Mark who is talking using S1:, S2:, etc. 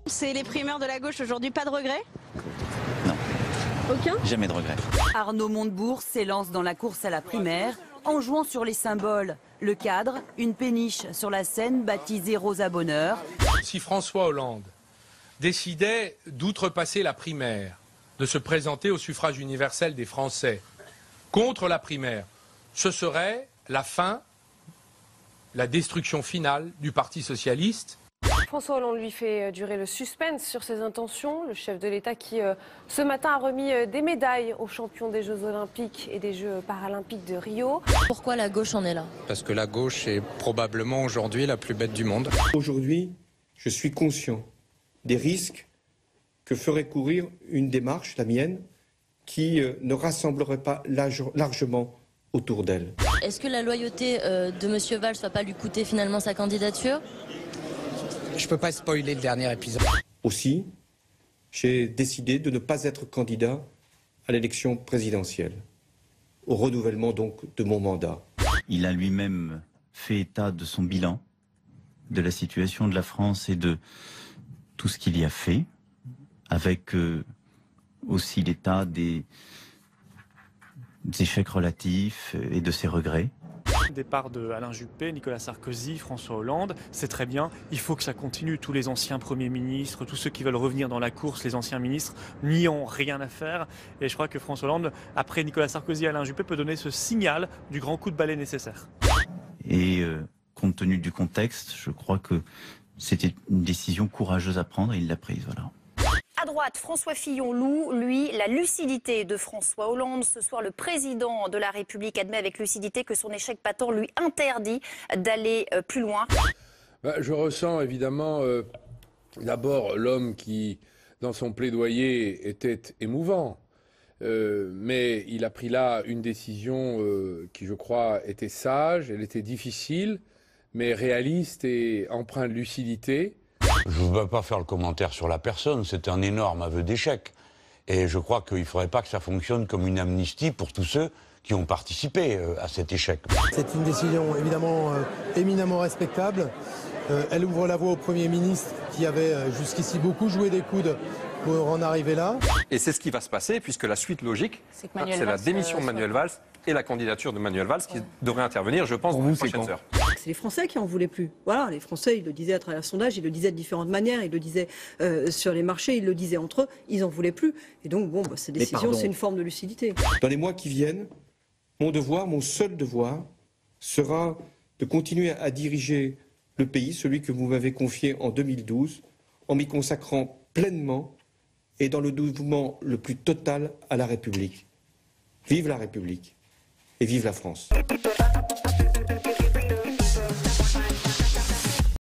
S1: C'est les primeurs de la gauche aujourd'hui, pas de regret?
S2: Non.
S1: Aucun?
S2: Jamais de regret.
S3: Arnaud Montebourg s'élance dans la course à la primaire en jouant sur les symboles. Le cadre, une péniche sur la scène baptisée Rosa Bonheur.
S4: Si François Hollande décidait d'outrepasser la primaire, de se présenter au suffrage universel des Français contre la primaire, ce serait la fin, la destruction finale du Parti socialiste.
S5: François Hollande lui fait durer le suspense sur ses intentions. Le chef de l'État qui, ce matin, a remis des médailles aux champions des Jeux Olympiques et des Jeux Paralympiques de Rio.
S6: Pourquoi la gauche en est là?
S7: Parce que la gauche est probablement aujourd'hui la plus bête du monde.
S8: Aujourd'hui, je suis conscient des risques que ferait courir une démarche, la mienne, qui ne rassemblerait pas largement autour d'elle.
S6: Est-ce que la loyauté de M. Valls ne va pas lui coûter finalement sa candidature?
S7: Je ne peux pas spoiler le dernier épisode.
S8: Aussi, j'ai décidé de ne pas être candidat à l'élection présidentielle, au renouvellement donc de mon mandat.
S2: Il a lui-même fait état de son bilan, de la situation de la France et de tout ce qu'il y a fait, avec aussi l'état des échecs relatifs et de ses regrets.
S9: Départ de Alain Juppé, Nicolas Sarkozy, François Hollande, c'est très bien. Il faut que ça continue. Tous les anciens premiers ministres, tous ceux qui veulent revenir dans la course, les anciens ministres, n'y ont rien à faire. Et je crois que François Hollande, après Nicolas Sarkozy et Alain Juppé, peut donner ce signal du grand coup de balai nécessaire.
S2: Et compte tenu du contexte, je crois que c'était une décision courageuse à prendre et il l'a prise, voilà.
S10: À droite, François Fillon loue, lui, la lucidité de François Hollande. Ce soir, le président de la République admet avec lucidité que son échec patent lui interdit d'aller plus loin.
S4: Je ressens évidemment d'abord l'homme qui, dans son plaidoyer, était émouvant. Mais il a pris là une décision qui, je crois, était sage, elle était difficile, mais réaliste et empreinte de lucidité.
S11: Je ne veux pas faire le commentaire sur la personne, c'est un énorme aveu d'échec. Et je crois qu'il ne faudrait pas que ça fonctionne comme une amnistie pour tous ceux qui ont participé à cet échec.
S12: C'est une décision évidemment éminemment respectable. Elle ouvre la voie au Premier ministre qui avait jusqu'ici beaucoup joué des coudes pour en arriver là.
S13: Et c'est ce qui va se passer puisque la suite logique, c'est la démission de Manuel Valls et la candidature de Manuel Valls qui devrait intervenir, je pense, dans les prochaines heures.
S14: C'est les Français qui en voulaient plus. Voilà, les Français, ils le disaient à travers le sondage, ils le disaient de différentes manières, ils le disaient sur les marchés, ils le disaient entre eux, ils en voulaient plus. Et donc, bon, ces décisions, c'est une forme de lucidité.
S8: Dans les mois qui viennent, mon devoir, mon seul devoir, sera de continuer à diriger le pays, celui que vous m'avez confié en 2012, en m'y consacrant pleinement et dans le dévouement le plus total à la République. Vive la République et vive la France.